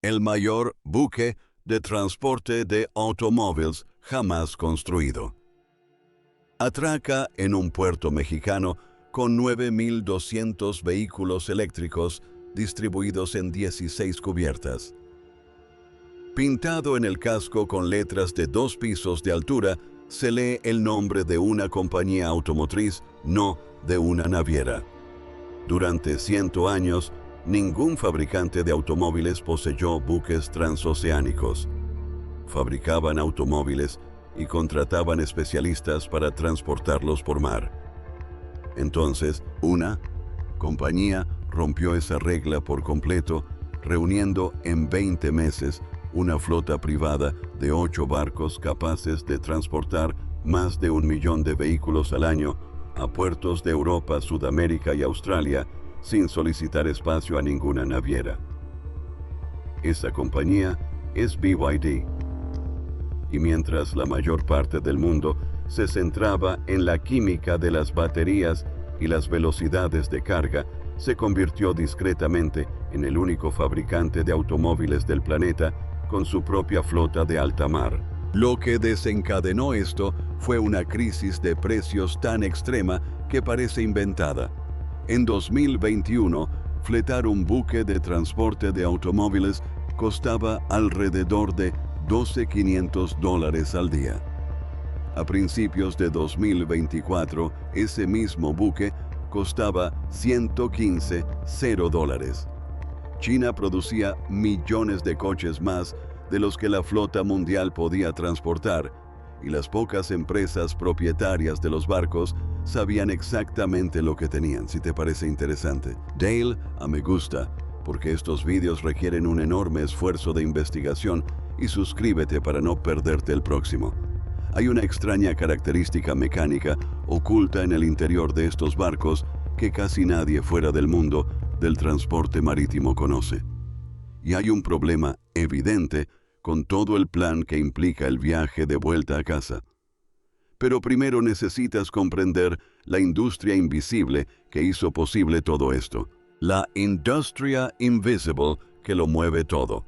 el mayor buque de transporte de automóviles jamás construido. Atraca en un puerto mexicano con 9.200 vehículos eléctricos distribuidos en 16 cubiertas. Pintado en el casco con letras de 2 pisos de altura, se lee el nombre de una compañía automotriz, no de una naviera. Durante 100 años, ningún fabricante de automóviles poseyó buques transoceánicos. Fabricaban automóviles y contrataban especialistas para transportarlos por mar. Entonces, una compañía rompió esa regla por completo, reuniendo en 20 meses una flota privada de 8 barcos capaces de transportar más de 1 millón de vehículos al año a puertos de Europa, Sudamérica y Australia sin solicitar espacio a ninguna naviera. Esa compañía es BYD. Y mientras la mayor parte del mundo se centraba en la química de las baterías y las velocidades de carga, se convirtió discretamente en el único fabricante de automóviles del planeta con su propia flota de alta mar. Lo que desencadenó esto fue una crisis de precios tan extrema que parece inventada. En 2021, fletar un buque de transporte de automóviles costaba alrededor de $12,500 al día. A principios de 2024, ese mismo buque costaba $115,000. China producía millones de coches más de los que la flota mundial podía transportar, y las pocas empresas propietarias de los barcos sabían exactamente lo que tenían. Si te parece interesante, dale a me gusta, porque estos vídeos requieren un enorme esfuerzo de investigación, y suscríbete para no perderte el próximo. Hay una extraña característica mecánica oculta en el interior de estos barcos que casi nadie fuera del mundo del transporte marítimo conoce. Y hay un problema evidente con todo el plan que implica el viaje de vuelta a casa. Pero primero necesitas comprender la industria invisible que hizo posible todo esto. La Industria Invisible que lo mueve todo.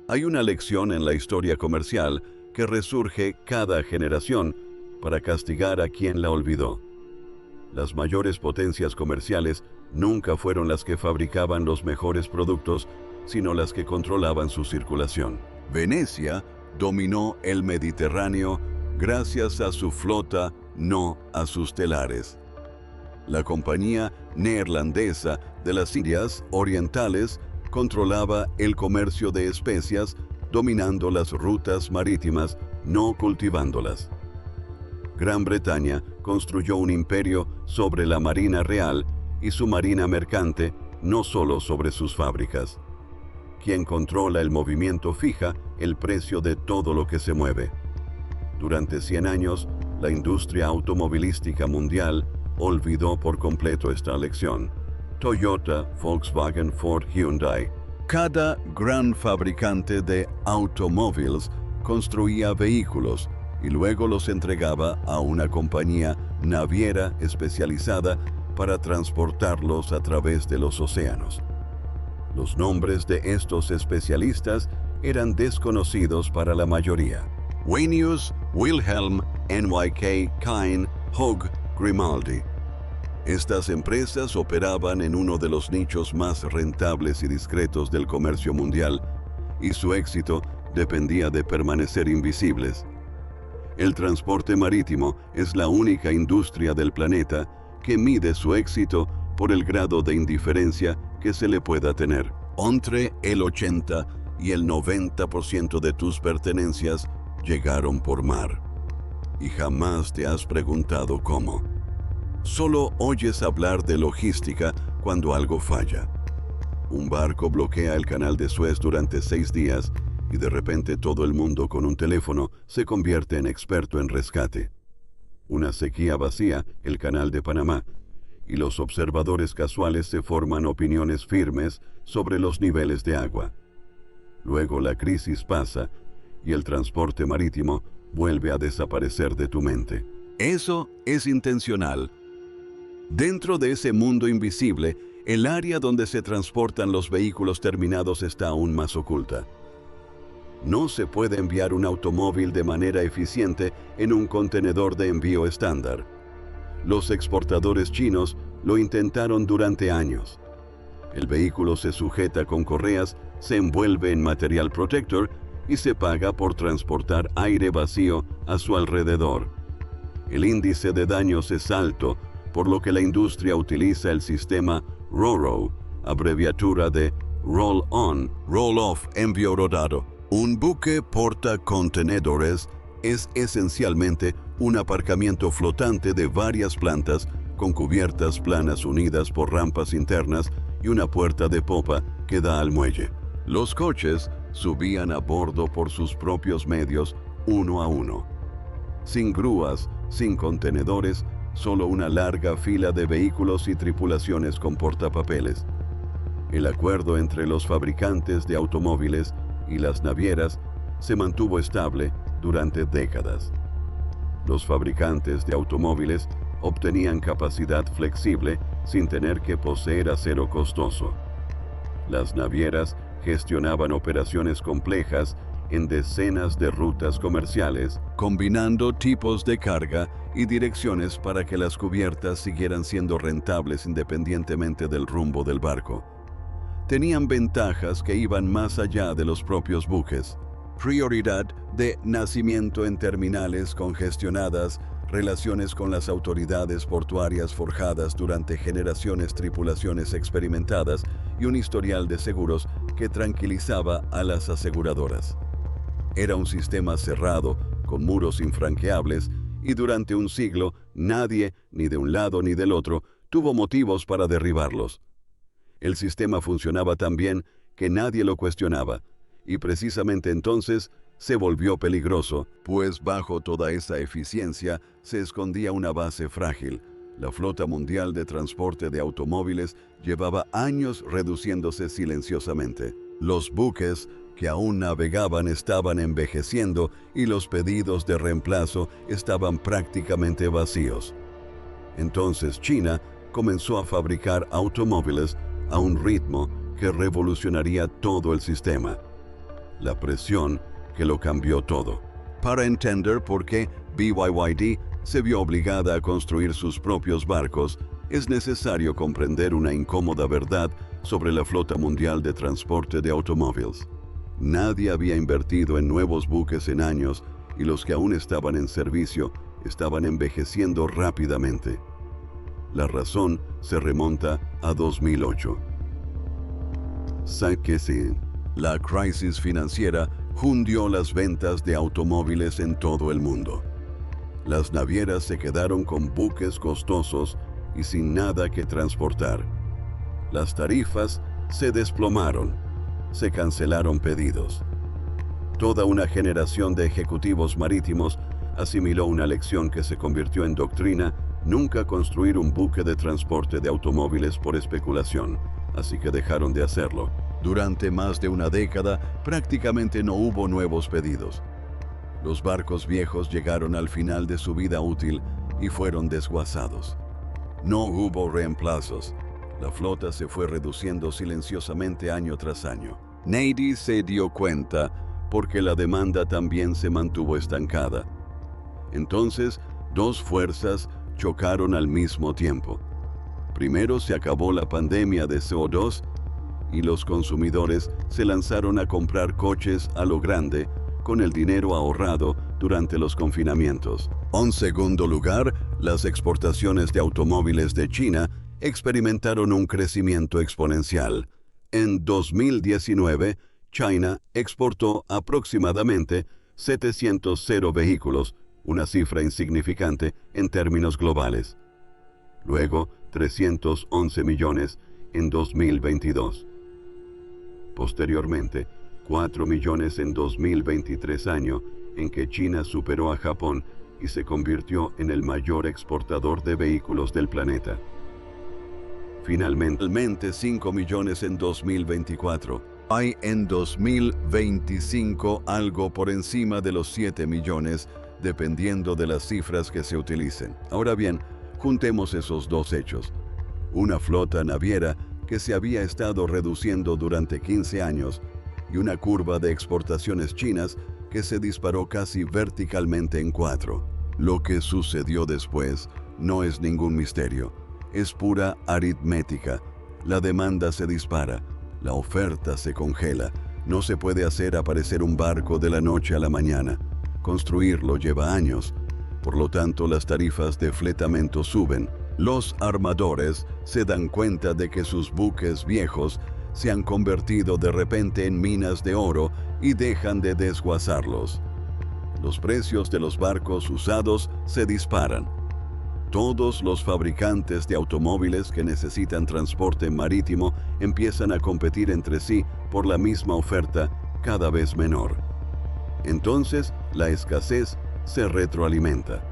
Hay una lección en la historia comercial que resurge cada generación para castigar a quien la olvidó. Las mayores potencias comerciales nunca fueron las que fabricaban los mejores productos, sino las que controlaban su circulación. Venecia dominó el Mediterráneo gracias a su flota, no a sus telares. La compañía neerlandesa de las Indias Orientales controlaba el comercio de especias, dominando las rutas marítimas, no cultivándolas. Gran Bretaña construyó un imperio sobre la Marina Real y su marina mercante, no solo sobre sus fábricas. Quien controla el movimiento fija el precio de todo lo que se mueve. Durante 100 años, la industria automovilística mundial olvidó por completo esta lección. Toyota, Volkswagen, Ford, Hyundai. Cada gran fabricante de automóviles construía vehículos y luego los entregaba a una compañía naviera especializada para transportarlos a través de los océanos. Los nombres de estos especialistas eran desconocidos para la mayoría. Wenius, Wilhelm, NYK, Kine, Hogue, Grimaldi. Estas empresas operaban en uno de los nichos más rentables y discretos del comercio mundial, y su éxito dependía de permanecer invisibles. El transporte marítimo es la única industria del planeta que mide su éxito por el grado de indiferencia que se le pueda tener. Entre el 80 y el 90% de tus pertenencias llegaron por mar. Y jamás te has preguntado cómo. Solo oyes hablar de logística cuando algo falla. Un barco bloquea el canal de Suez durante 6 días y de repente todo el mundo con un teléfono se convierte en experto en rescate. Una sequía vacía el canal de Panamá y los observadores casuales se forman opiniones firmes sobre los niveles de agua. Luego la crisis pasa y el transporte marítimo vuelve a desaparecer de tu mente. Eso es intencional. Dentro de ese mundo invisible El área donde se transportan los vehículos terminados está aún más oculta. No se puede enviar un automóvil de manera eficiente en un contenedor de envío estándar. Los exportadores chinos lo intentaron durante años. El vehículo se sujeta con correas, se envuelve en material protector y se paga por transportar aire vacío a su alrededor. El índice de daños es alto, por lo que la industria utiliza el sistema RoRo, abreviatura de Roll-On, Roll-Off Envío Rodado. Un buque portacontenedores es esencialmente un aparcamiento flotante de varias plantas con cubiertas planas unidas por rampas internas y una puerta de popa que da al muelle. Los coches subían a bordo por sus propios medios, uno a uno. Sin grúas, sin contenedores, solo una larga fila de vehículos y tripulaciones con portapapeles. El acuerdo entre los fabricantes de automóviles y las navieras se mantuvo estable durante décadas. Los fabricantes de automóviles obtenían capacidad flexible sin tener que poseer acero costoso. Las navieras gestionaban operaciones complejas en decenas de rutas comerciales, combinando tipos de carga y direcciones para que las cubiertas siguieran siendo rentables independientemente del rumbo del barco. Tenían ventajas que iban más allá de los propios buques. Prioridad de nacimiento en terminales congestionadas, relaciones con las autoridades portuarias forjadas durante generaciones, tripulaciones experimentadas y un historial de seguros que tranquilizaba a las aseguradoras. Era un sistema cerrado, con muros infranqueables, y durante un siglo nadie, ni de un lado ni del otro, tuvo motivos para derribarlos. El sistema funcionaba tan bien que nadie lo cuestionaba, y precisamente entonces se volvió peligroso, pues bajo toda esa eficiencia se escondía una base frágil. La flota mundial de transporte de automóviles llevaba años reduciéndose silenciosamente. Los buques que aún navegaban estaban envejeciendo y los pedidos de reemplazo estaban prácticamente vacíos. Entonces China comenzó a fabricar automóviles a un ritmo que revolucionaría todo el sistema. La presión que lo cambió todo. Para entender por qué BYD se vio obligada a construir sus propios barcos, es necesario comprender una incómoda verdad sobre la flota mundial de transporte de automóviles. Nadie había invertido en nuevos buques en años y los que aún estaban en servicio estaban envejeciendo rápidamente. La razón se remonta a 2008. La crisis financiera hundió las ventas de automóviles en todo el mundo. Las navieras se quedaron con buques costosos y sin nada que transportar. Las tarifas se desplomaron, se cancelaron pedidos. Toda una generación de ejecutivos marítimos asimiló una lección que se convirtió en doctrina: nunca construir un buque de transporte de automóviles por especulación, así que dejaron de hacerlo. Durante más de una década, prácticamente no hubo nuevos pedidos. Los barcos viejos llegaron al final de su vida útil y fueron desguazados. No hubo reemplazos. La flota se fue reduciendo silenciosamente año tras año. Nadie se dio cuenta porque la demanda también se mantuvo estancada. Entonces, dos fuerzas chocaron al mismo tiempo. Primero se acabó la pandemia de CO2 y los consumidores se lanzaron a comprar coches a lo grande con el dinero ahorrado durante los confinamientos. En segundo lugar, las exportaciones de automóviles de China experimentaron un crecimiento exponencial. En 2019, China exportó aproximadamente 700 vehículos, una cifra insignificante en términos globales. Luego, 311 millones en 2022. Posteriormente, 4 millones en 2023, año en que China superó a Japón y se convirtió en el mayor exportador de vehículos del planeta. Finalmente, 5 millones en 2024. Hay en 2025 algo por encima de los 7 millones, dependiendo de las cifras que se utilicen. Ahora bien, juntemos esos dos hechos. Una flota naviera que se había estado reduciendo durante 15 años y una curva de exportaciones chinas que se disparó casi verticalmente en 4. Lo que sucedió después no es ningún misterio, es pura aritmética. La demanda se dispara, la oferta se congela. No se puede hacer aparecer un barco de la noche a la mañana. Construirlo lleva años. Por lo tanto, las tarifas de fletamento suben. Los armadores se dan cuenta de que sus buques viejos se han convertido de repente en minas de oro y dejan de desguazarlos. Los precios de los barcos usados se disparan. Todos los fabricantes de automóviles que necesitan transporte marítimo empiezan a competir entre sí por la misma oferta cada vez menor. Entonces, la escasez se retroalimenta.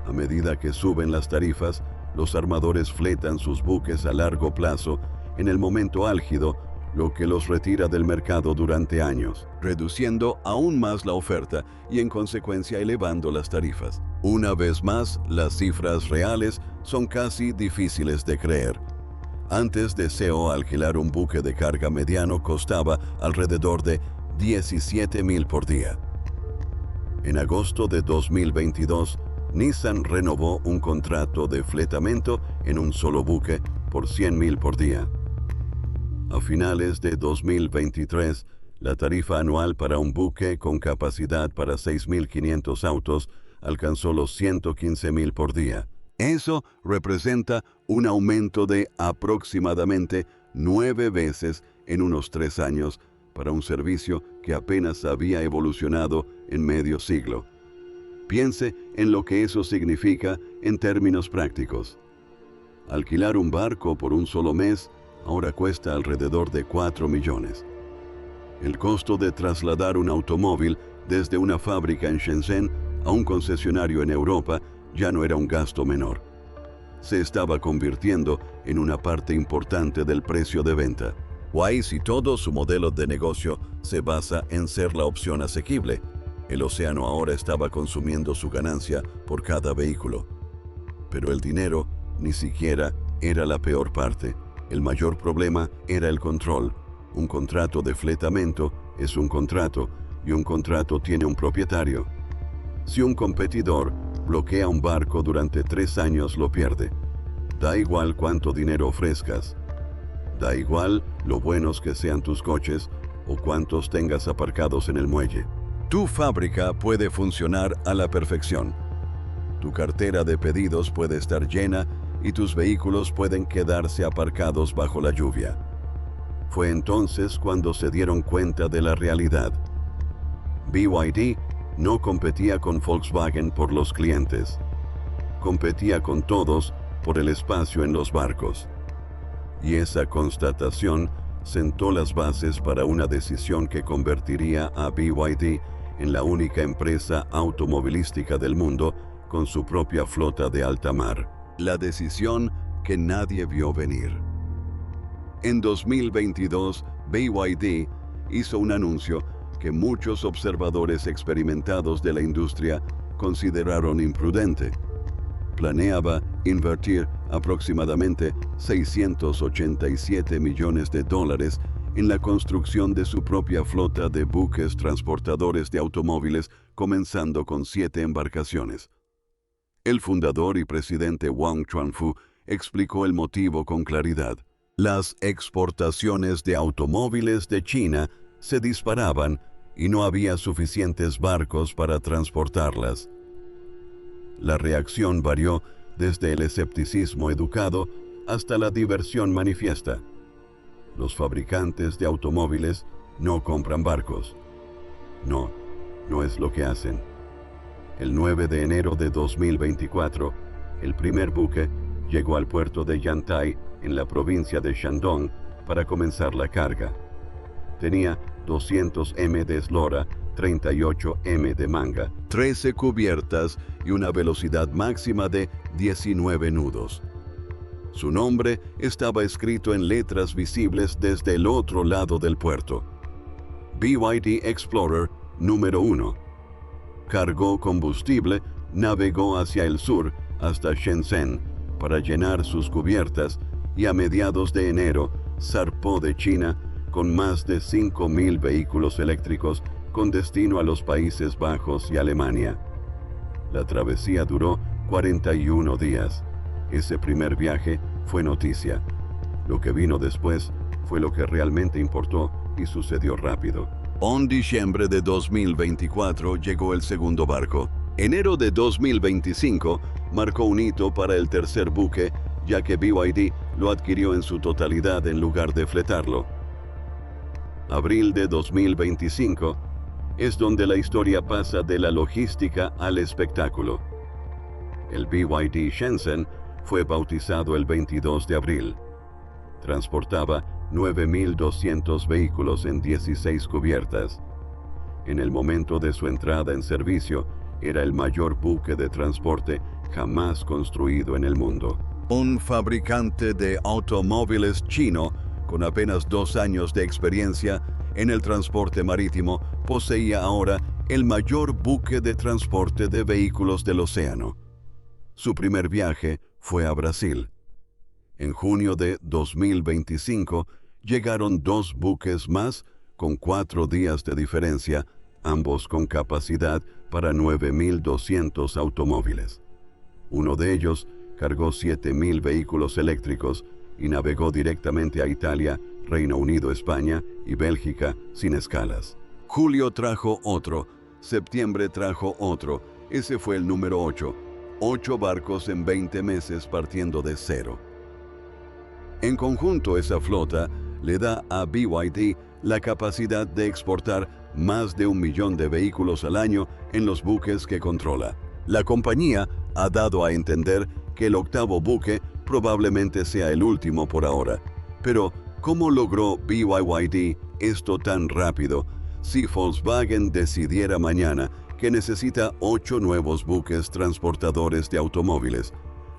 A medida que suben las tarifas, los armadores fletan sus buques a largo plazo en el momento álgido, lo que los retira del mercado durante años, reduciendo aún más la oferta y en consecuencia elevando las tarifas. Una vez más, las cifras reales son casi difíciles de creer. Antes de CEO, alquilar un buque de carga mediano costaba alrededor de $17,000 por día. En agosto de 2022, Nissan renovó un contrato de fletamento en un solo buque por $100,000 por día. A finales de 2023, la tarifa anual para un buque con capacidad para 6.500 autos alcanzó los $115,000 por día. Eso representa un aumento de aproximadamente 9 veces en unos 3 años para un servicio que apenas había evolucionado en medio siglo. Piense en lo que eso significa en términos prácticos. Alquilar un barco por un solo mes ahora cuesta alrededor de 4 millones. El costo de trasladar un automóvil desde una fábrica en Shenzhen a un concesionario en Europa ya no era un gasto menor. Se estaba convirtiendo en una parte importante del precio de venta. Wise y todo su modelo de negocio se basa en ser la opción asequible. El océano ahora estaba consumiendo su ganancia por cada vehículo. Pero el dinero ni siquiera era la peor parte. El mayor problema era el control. Un contrato de fletamento es un contrato y un contrato tiene un propietario. Si un competidor bloquea un barco durante 3 años, lo pierde. Da igual cuánto dinero ofrezcas. Da igual lo buenos que sean tus coches o cuántos tengas aparcados en el muelle. Tu fábrica puede funcionar a la perfección. Tu cartera de pedidos puede estar llena y tus vehículos pueden quedarse aparcados bajo la lluvia. Fue entonces cuando se dieron cuenta de la realidad. BYD no competía con Volkswagen por los clientes. Competía con todos por el espacio en los barcos. Y esa constatación sentó las bases para una decisión que convertiría a BYD en la única empresa automovilística del mundo con su propia flota de alta mar. La decisión que nadie vio venir. En 2022, BYD hizo un anuncio que muchos observadores experimentados de la industria consideraron imprudente. Planeaba invertir aproximadamente $687 millones en la construcción de su propia flota de buques transportadores de automóviles, comenzando con 7 embarcaciones. El fundador y presidente Wang Chuanfu explicó el motivo con claridad. Las exportaciones de automóviles de China se disparaban y no había suficientes barcos para transportarlas. La reacción varió desde el escepticismo educado hasta la diversión manifiesta. Los fabricantes de automóviles no compran barcos. No es lo que hacen. El 9 de enero de 2024, el primer buque llegó al puerto de Yantai, en la provincia de Shandong, para comenzar la carga. Tenía 200 m de eslora, 38 m de manga, 13 cubiertas y una velocidad máxima de 19 nudos. Su nombre estaba escrito en letras visibles desde el otro lado del puerto. BYD Explorer número 1. Cargó combustible, navegó hacia el sur hasta Shenzhen para llenar sus cubiertas y a mediados de enero zarpó de China con más de 5.000 vehículos eléctricos con destino a los Países Bajos y Alemania. La travesía duró 41 días. Ese primer viaje fue noticia. Lo que vino después fue lo que realmente importó y sucedió rápido. En diciembre de 2024 llegó el segundo barco. Enero de 2025 marcó un hito para el tercer buque, ya que BYD lo adquirió en su totalidad en lugar de fletarlo. Abril de 2025 es donde la historia pasa de la logística al espectáculo. El BYD Shenzhen fue bautizado el 22 de abril. Transportaba 9.200 vehículos en 16 cubiertas. En el momento de su entrada en servicio, era el mayor buque de transporte jamás construido en el mundo. Un fabricante de automóviles chino, con apenas 2 años de experiencia en el transporte marítimo, poseía ahora el mayor buque de transporte de vehículos del océano. Su primer viaje fue a Brasil. En junio de 2025 llegaron 2 buques más con 4 días de diferencia, ambos con capacidad para 9.200 automóviles. Uno de ellos cargó 7.000 vehículos eléctricos y navegó directamente a Italia, Reino Unido, España y Bélgica sin escalas. Julio trajo otro, septiembre trajo otro, ese fue el número 8. 8 barcos en 20 meses partiendo de cero. En conjunto, esa flota le da a BYD la capacidad de exportar más de 1 millón de vehículos al año en los buques que controla. La compañía ha dado a entender que el 8º buque probablemente sea el último por ahora. Pero, ¿cómo logró BYD esto tan rápido si Volkswagen decidiera mañana que necesita 8 nuevos buques transportadores de automóviles?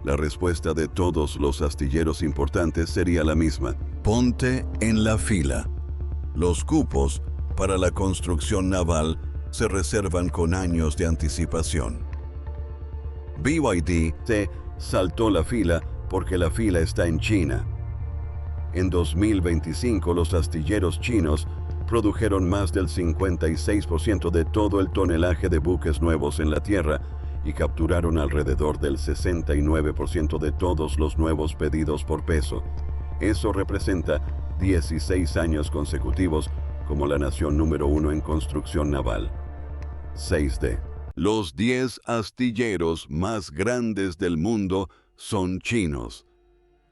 La respuesta de todos los astilleros importantes sería la misma: ponte en la fila. Los cupos para la construcción naval se reservan con años de anticipación. BYD se saltó la fila porque la fila está en China. En 2025 los astilleros chinos produjeron más del 56% de todo el tonelaje de buques nuevos en la Tierra y capturaron alrededor del 69% de todos los nuevos pedidos por peso. Eso representa 16 años consecutivos como la nación número 1 en construcción naval. 6D. Los 10 astilleros más grandes del mundo son chinos.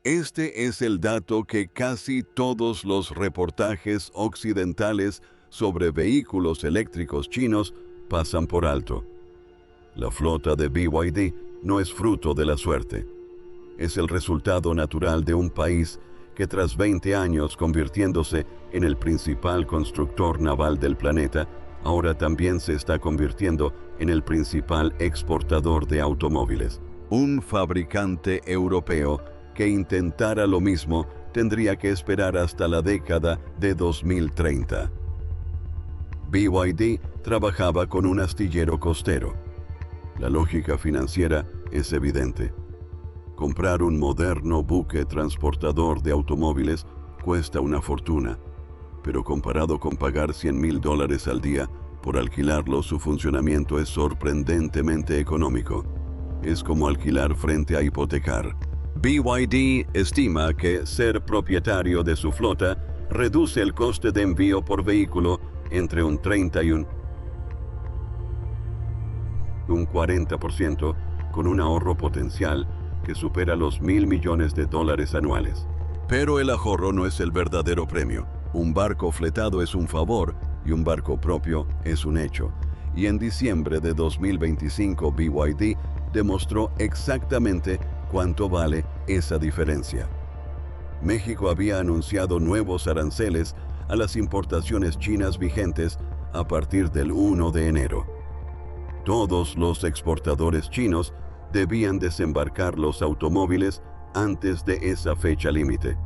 Este es el dato que casi todos los reportajes occidentales sobre vehículos eléctricos chinos pasan por alto. La flota de BYD no es fruto de la suerte. Es el resultado natural de un país que tras 20 años convirtiéndose en el principal constructor naval del planeta, ahora también se está convirtiendo en el principal exportador de automóviles. Un fabricante europeo que intentara lo mismo tendría que esperar hasta la década de 2030. BYD trabajaba con un astillero costero. La lógica financiera es evidente. Comprar un moderno buque transportador de automóviles cuesta una fortuna, pero comparado con pagar $100,000 al día por alquilarlo, su funcionamiento es sorprendentemente económico. Es como alquilar frente a hipotecar. BYD estima que ser propietario de su flota reduce el coste de envío por vehículo entre un 30 y un 40%, con un ahorro potencial que supera los $1.000 millones anuales. Pero el ahorro no es el verdadero premio. Un barco fletado es un favor y un barco propio es un hecho. Y en diciembre de 2025 BYD demostró exactamente cuánto vale esa diferencia. México había anunciado nuevos aranceles a las importaciones chinas vigentes a partir del 1 de enero. Todos los exportadores chinos debían desembarcar los automóviles antes de esa fecha límite.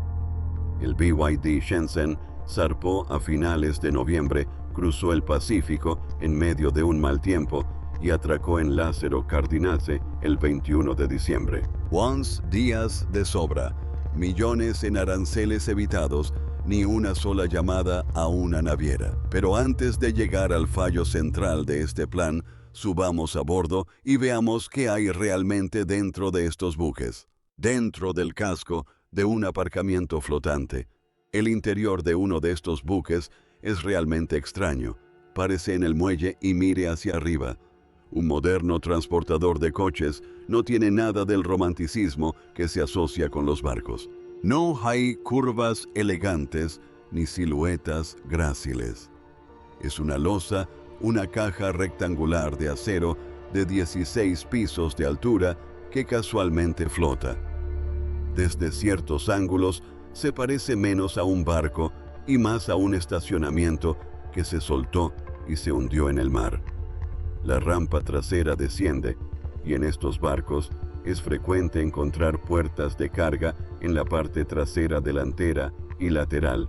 El BYD Shenzhen zarpó a finales de noviembre, cruzó el Pacífico en medio de un mal tiempo y atracó en Lázaro Cárdenas el 21 de diciembre. 11 días de sobra. millones en aranceles evitados, ni una sola llamada a una naviera. Pero antes de llegar al fallo central de este plan, subamos a bordo y veamos qué hay realmente dentro de estos buques. Dentro del casco de un aparcamiento flotante. El interior de uno de estos buques es realmente extraño. Párese en el muelle y mire hacia arriba. Un moderno transportador de coches no tiene nada del romanticismo que se asocia con los barcos. No hay curvas elegantes ni siluetas gráciles. Es una losa, una caja rectangular de acero de 16 pisos de altura que casualmente flota. Desde ciertos ángulos se parece menos a un barco y más a un estacionamiento que se soltó y se hundió en el mar. La rampa trasera desciende y en estos barcos es frecuente encontrar puertas de carga en la parte trasera delantera y lateral.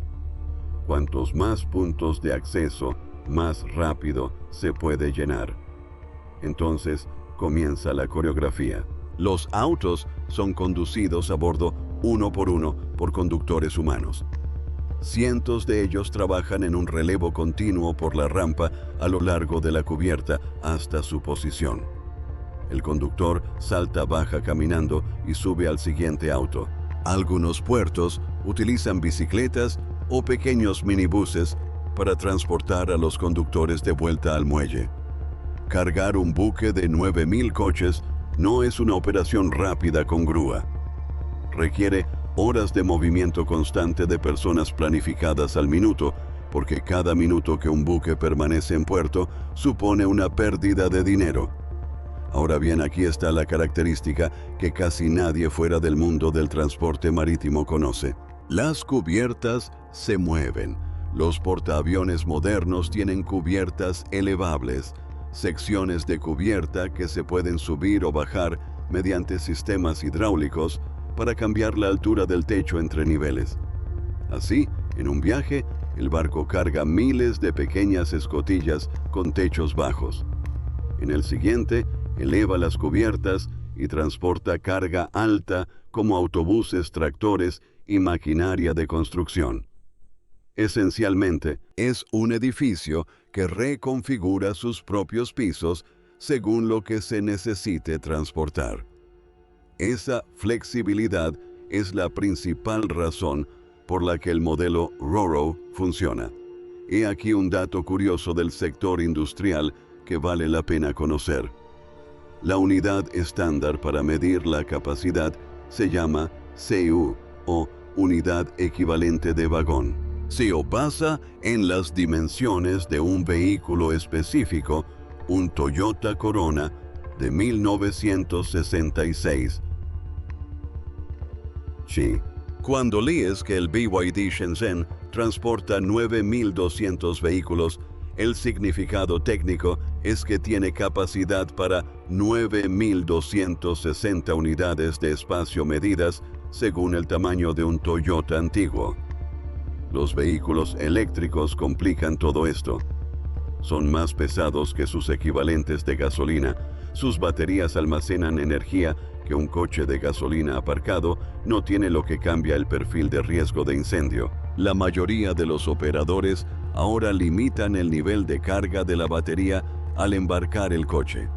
Cuantos más puntos de acceso, más rápido se puede llenar. Entonces comienza la coreografía. Los autos son conducidos a bordo uno por conductores humanos. Cientos de ellos trabajan en un relevo continuo por la rampa a lo largo de la cubierta hasta su posición. El conductor salta baja caminando y sube al siguiente auto. Algunos puertos utilizan bicicletas o pequeños minibuses para transportar a los conductores de vuelta al muelle. Cargar un buque de 9,000 coches no es una operación rápida con grúa. Requiere horas de movimiento constante de personas planificadas al minuto, porque cada minuto que un buque permanece en puerto supone una pérdida de dinero. Ahora bien, aquí está la característica que casi nadie fuera del mundo del transporte marítimo conoce. Las cubiertas se mueven. Los portaaviones modernos tienen cubiertas elevables, secciones de cubierta que se pueden subir o bajar mediante sistemas hidráulicos para cambiar la altura del techo entre niveles. Así, en un viaje, el barco carga miles de pequeñas escotillas con techos bajos. En el siguiente, eleva las cubiertas y transporta carga alta como autobuses, tractores y maquinaria de construcción. Esencialmente, es un edificio que reconfigura sus propios pisos según lo que se necesite transportar. Esa flexibilidad es la principal razón por la que el modelo RoRo funciona. He aquí un dato curioso del sector industrial que vale la pena conocer. La unidad estándar para medir la capacidad se llama CU o unidad equivalente de vagón. Se basa en las dimensiones de un vehículo específico, un Toyota Corona de 1966. Sí. Cuando lees que el BYD Shenzhen transporta 9,200 vehículos, el significado técnico es que tiene capacidad para 9,260 unidades de espacio medidas según el tamaño de un Toyota antiguo. Los vehículos eléctricos complican todo esto. Son más pesados que sus equivalentes de gasolina. Sus baterías almacenan energía que un coche de gasolina aparcado no tiene, lo que cambia el perfil de riesgo de incendio. La mayoría de los operadores ahora limitan el nivel de carga de la batería al embarcar el coche.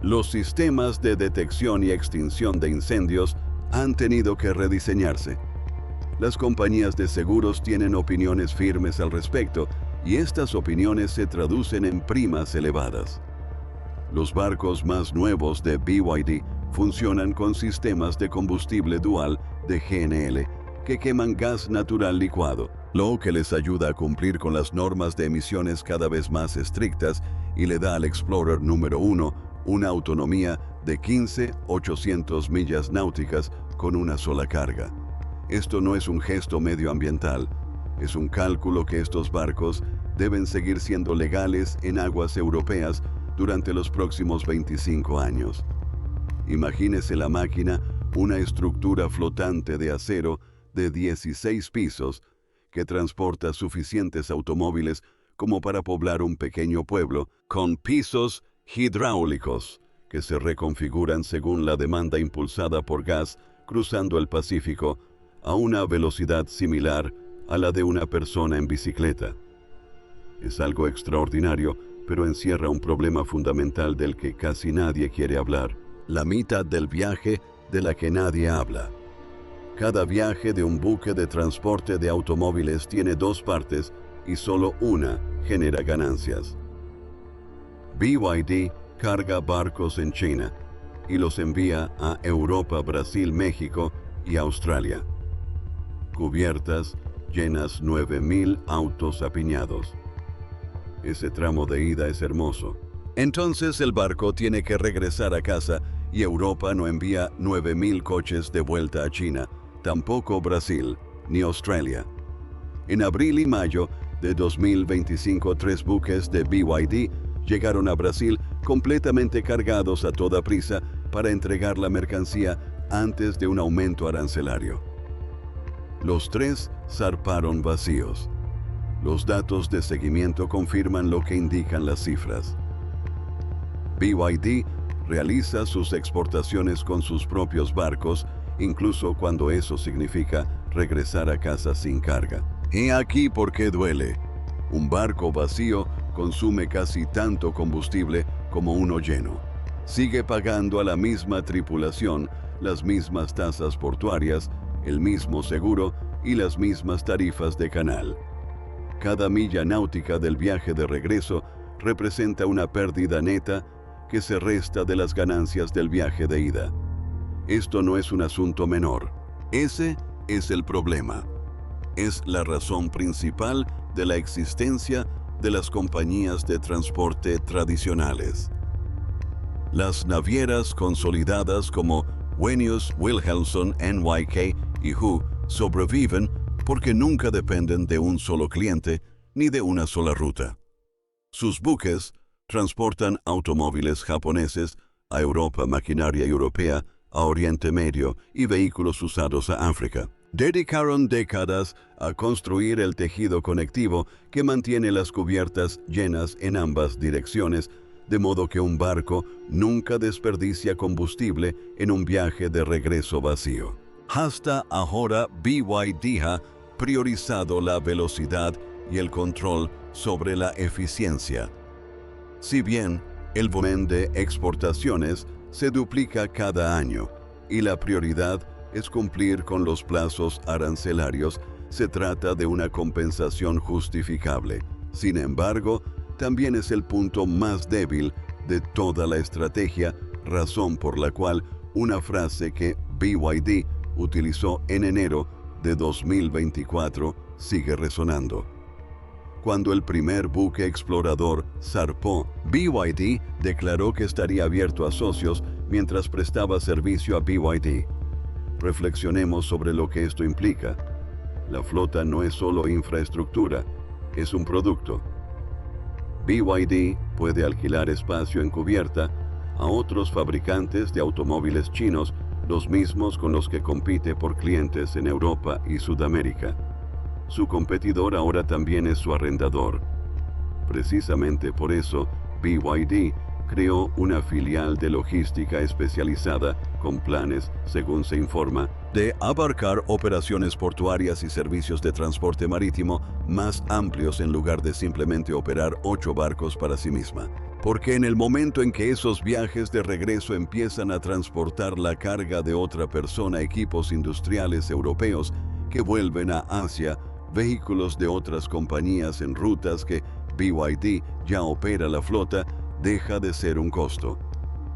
Los sistemas de detección y extinción de incendios han tenido que rediseñarse. Las compañías de seguros tienen opiniones firmes al respecto y estas opiniones se traducen en primas elevadas. Los barcos más nuevos de BYD funcionan con sistemas de combustible dual de GNL que queman gas natural licuado, lo que les ayuda a cumplir con las normas de emisiones cada vez más estrictas y le da al Explorer número 1 una autonomía de 15,800 millas náuticas con una sola carga. Esto no es un gesto medioambiental, es un cálculo que estos barcos deben seguir siendo legales en aguas europeas durante los próximos 25 años. Imagínese la máquina, una estructura flotante de acero de 16 pisos que transporta suficientes automóviles como para poblar un pequeño pueblo, con pisos hidráulicos que se reconfiguran según la demanda impulsada por gas cruzando el Pacífico a una velocidad similar a la de una persona en bicicleta. Es algo extraordinario, pero encierra un problema fundamental del que casi nadie quiere hablar: la mitad del viaje de la que nadie habla. Cada viaje de un buque de transporte de automóviles tiene dos partes y solo una genera ganancias. BYD carga barcos en China y los envía a Europa, Brasil, México y Australia. Cubiertas llenas 9,000 autos apiñados. Ese tramo de ida es hermoso. Entonces el barco tiene que regresar a casa y Europa no envía 9,000 coches de vuelta a China, tampoco Brasil ni Australia. En abril y mayo de 2025, 3 buques de BYD llegaron a Brasil completamente cargados a toda prisa para entregar la mercancía antes de un aumento arancelario. Los 3 zarparon vacíos. Los datos de seguimiento confirman lo que indican las cifras. BYD realiza sus exportaciones con sus propios barcos, incluso cuando eso significa regresar a casa sin carga. He aquí por qué duele. Un barco vacío consume casi tanto combustible como uno lleno. Sigue pagando a la misma tripulación las mismas tasas portuarias, el mismo seguro y las mismas tarifas de canal. Cada milla náutica del viaje de regreso representa una pérdida neta que se resta de las ganancias del viaje de ida. Esto no es un asunto menor. Ese es el problema. Es la razón principal de la existencia de las compañías de transporte tradicionales. Las navieras consolidadas como Wenius, Wilhelmsen, NYK y Hu sobreviven porque nunca dependen de un solo cliente ni de una sola ruta. Sus buques transportan automóviles japoneses a Europa, maquinaria europea a Oriente Medio y vehículos usados a África. Dedicaron décadas a construir el tejido conectivo que mantiene las cubiertas llenas en ambas direcciones, de modo que un barco nunca desperdicia combustible en un viaje de regreso vacío. Hasta ahora, BYD ha priorizado la velocidad y el control sobre la eficiencia. Si bien el volumen de exportaciones se duplica cada año y la prioridad es cumplir con los plazos arancelarios, se trata de una compensación justificable. Sin embargo, también es el punto más débil de toda la estrategia, razón por la cual una frase que BYD utilizó en enero de 2024 sigue resonando. Cuando el primer buque explorador zarpó, BYD declaró que estaría abierto a socios mientras prestaba servicio a BYD. Reflexionemos sobre lo que esto implica. La flota no es solo infraestructura, es un producto. BYD puede alquilar espacio en cubierta a otros fabricantes de automóviles chinos, los mismos con los que compite por clientes en Europa y Sudamérica. Su competidor ahora también es su arrendador. Precisamente por eso, BYD creó una filial de logística especializada con planes, según se informa, de abarcar operaciones portuarias y servicios de transporte marítimo más amplios en lugar de simplemente operar 8 barcos para sí misma. Porque en el momento en que esos viajes de regreso empiezan a transportar la carga de otra persona, equipos industriales europeos que vuelven a Asia, vehículos de otras compañías en rutas que BYD ya opera, la flota deja de ser un costo.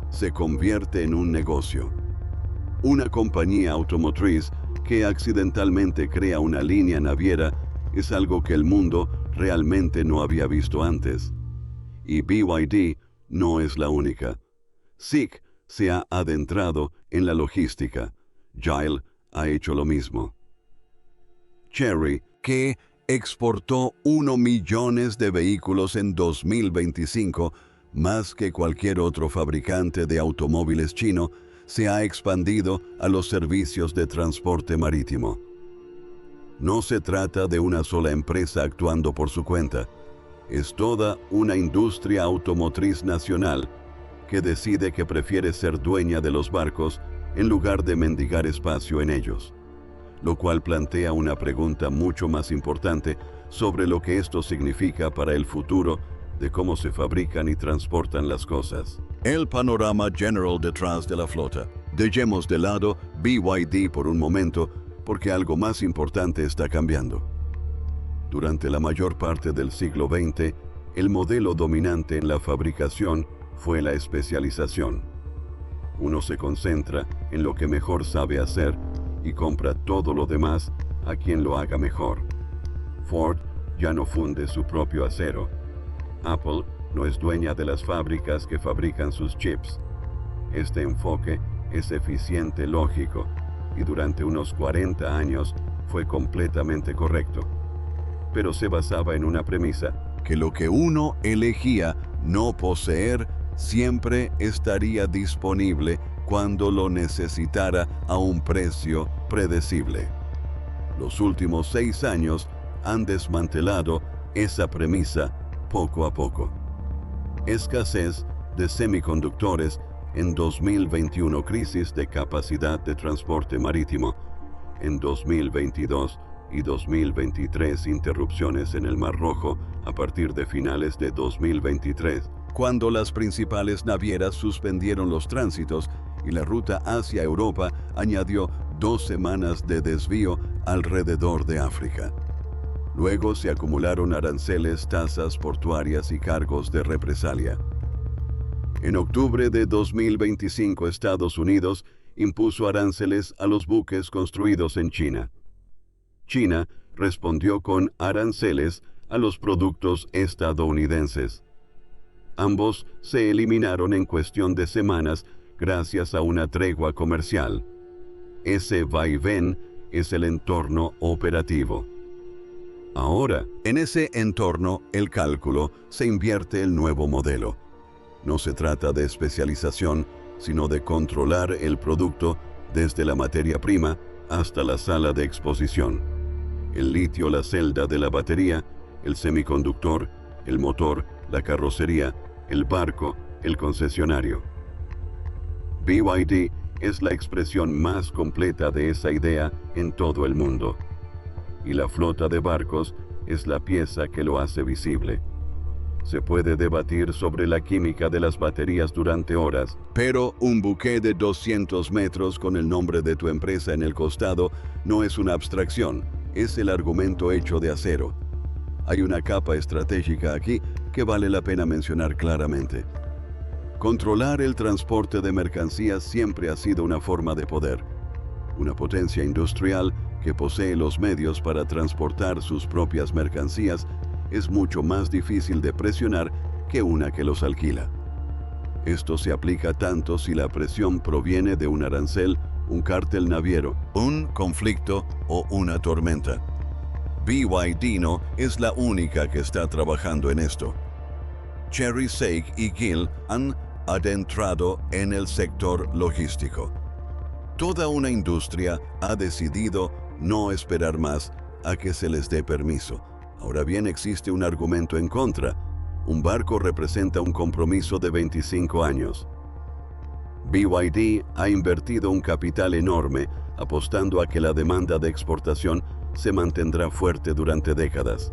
Se convierte en un negocio. Una compañía automotriz que accidentalmente crea una línea naviera es algo que el mundo realmente no había visto antes. Y BYD no es la única. SICK se ha adentrado en la logística. Gile ha hecho lo mismo. Chery, que exportó 1 millón de vehículos en 2025, más que cualquier otro fabricante de automóviles chino, se ha expandido a los servicios de transporte marítimo. No se trata de una sola empresa actuando por su cuenta. Es toda una industria automotriz nacional que decide que prefiere ser dueña de los barcos en lugar de mendigar espacio en ellos, lo cual plantea una pregunta mucho más importante sobre lo que esto significa para el futuro de cómo se fabrican y transportan las cosas. El panorama general detrás de la flota. Dejemos de lado BYD por un momento, porque algo más importante está cambiando. Durante la mayor parte del siglo XX, el modelo dominante en la fabricación fue la especialización. Uno se concentra en lo que mejor sabe hacer y compra todo lo demás a quien lo haga mejor. Ford ya no funde su propio acero. Apple no es dueña de las fábricas que fabrican sus chips. Este enfoque es eficiente, lógico, y durante unos 40 años fue completamente correcto. Pero se basaba en una premisa, que lo que uno elegía no poseer siempre estaría disponible cuando lo necesitara a un precio predecible. Los últimos 6 años han desmantelado esa premisa poco a poco. Escasez de semiconductores en 2021, crisis de capacidad de transporte marítimo. En 2022 y 2023, interrupciones en el Mar Rojo a partir de finales de 2023, cuando las principales navieras suspendieron los tránsitos y la ruta hacia Europa añadió 2 semanas de desvío alrededor de África. Luego se acumularon aranceles, tasas portuarias y cargos de represalia. En octubre de 2025, Estados Unidos impuso aranceles a los buques construidos en China. China respondió con aranceles a los productos estadounidenses. Ambos se eliminaron en cuestión de semanas gracias a una tregua comercial. Ese vaivén es el entorno operativo. Ahora, en ese entorno, el cálculo se invierte el nuevo modelo. No se trata de especialización, sino de controlar el producto desde la materia prima hasta la sala de exposición. El litio, la celda de la batería, el semiconductor, el motor, la carrocería, el barco, el concesionario. BYD es la expresión más completa de esa idea en todo el mundo. Y la flota de barcos es la pieza que lo hace visible. Se puede debatir sobre la química de las baterías durante horas, pero un buque de 200 metros con el nombre de tu empresa en el costado no es una abstracción, es el argumento hecho de acero. Hay una capa estratégica aquí que vale la pena mencionar claramente. Controlar el transporte de mercancías siempre ha sido una forma de poder. Una potencia industrial que posee los medios para transportar sus propias mercancías es mucho más difícil de presionar que una que los alquila. Esto se aplica tanto si la presión proviene de un arancel, un cártel naviero, un conflicto o una tormenta. BYD no es la única que está trabajando en esto. Cherry Sake y Gill han adentrado en el sector logístico. Toda una industria ha decidido no esperar más a que se les dé permiso. Ahora bien, existe un argumento en contra. Un barco representa un compromiso de 25 años. BYD ha invertido un capital enorme, apostando a que la demanda de exportación se mantendrá fuerte durante décadas.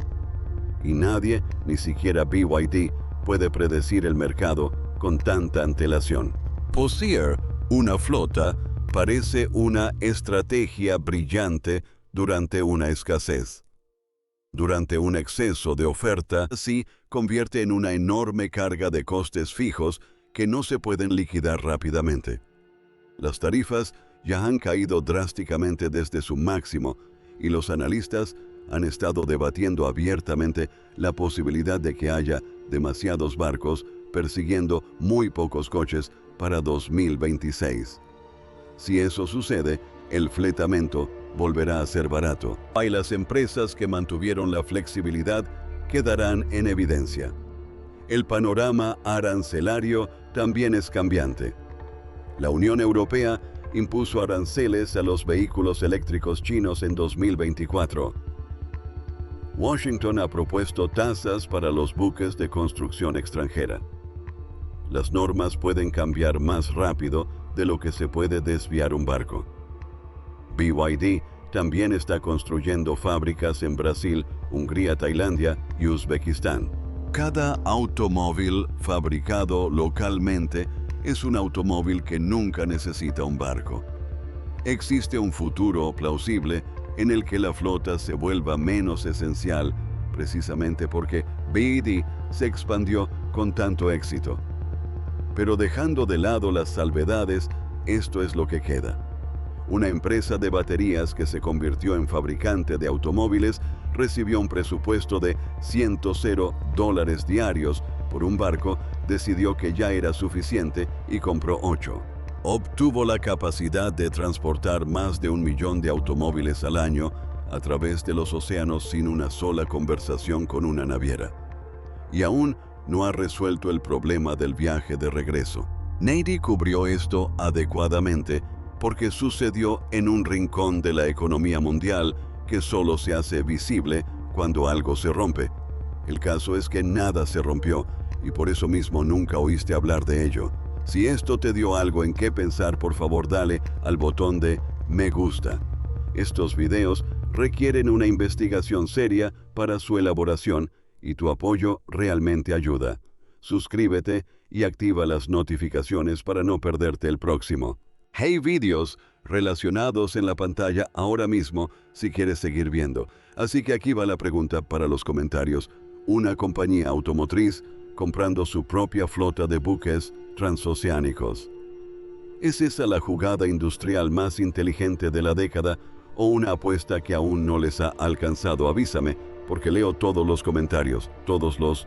Y nadie, ni siquiera BYD, puede predecir el mercado con tanta antelación. Poseer una flota parece una estrategia brillante durante una escasez. Durante un exceso de oferta, se convierte en una enorme carga de costes fijos que no se pueden liquidar rápidamente. Las tarifas ya han caído drásticamente desde su máximo y los analistas han estado debatiendo abiertamente la posibilidad de que haya demasiados barcos persiguiendo muy pocos coches para 2026. Si eso sucede, el fletamento volverá a ser barato. Y las empresas que mantuvieron la flexibilidad quedarán en evidencia. El panorama arancelario también es cambiante. La Unión Europea impuso aranceles a los vehículos eléctricos chinos en 2024. Washington ha propuesto tasas para los buques de construcción extranjera. las normas pueden cambiar más rápido de lo que se puede desviar un barco. BYD también está construyendo fábricas en Brasil, Hungría, Tailandia y Uzbekistán. Cada automóvil fabricado localmente es un automóvil que nunca necesita un barco. Existe un futuro plausible en el que la flota se vuelva menos esencial, precisamente porque BYD se expandió con tanto éxito. Pero dejando de lado las salvedades, esto es lo que queda. Una empresa de baterías que se convirtió en fabricante de automóviles recibió un presupuesto de $100 diarios por un barco, decidió que ya era suficiente y compró 8. Obtuvo la capacidad de transportar más de 1 millón de automóviles al año a través de los océanos sin una sola conversación con una naviera. Y aún no ha resuelto el problema del viaje de regreso. Neidy cubrió esto adecuadamente porque sucedió en un rincón de la economía mundial que solo se hace visible cuando algo se rompe. El caso es que nada se rompió y por eso mismo nunca oíste hablar de ello. Si esto te dio algo en qué pensar, por favor dale al botón de me gusta. Estos videos requieren una investigación seria para su elaboración y tu apoyo realmente ayuda. Suscríbete y activa las notificaciones para no perderte el próximo. Hay vídeos relacionados en la pantalla ahora mismo si quieres seguir viendo. Así que aquí va la pregunta para los comentarios. Una compañía automotriz comprando su propia flota de buques transoceánicos. ¿Es esa la jugada industrial más inteligente de la década o una apuesta que aún no les ha alcanzado? Avísame, porque leo todos los comentarios, todos los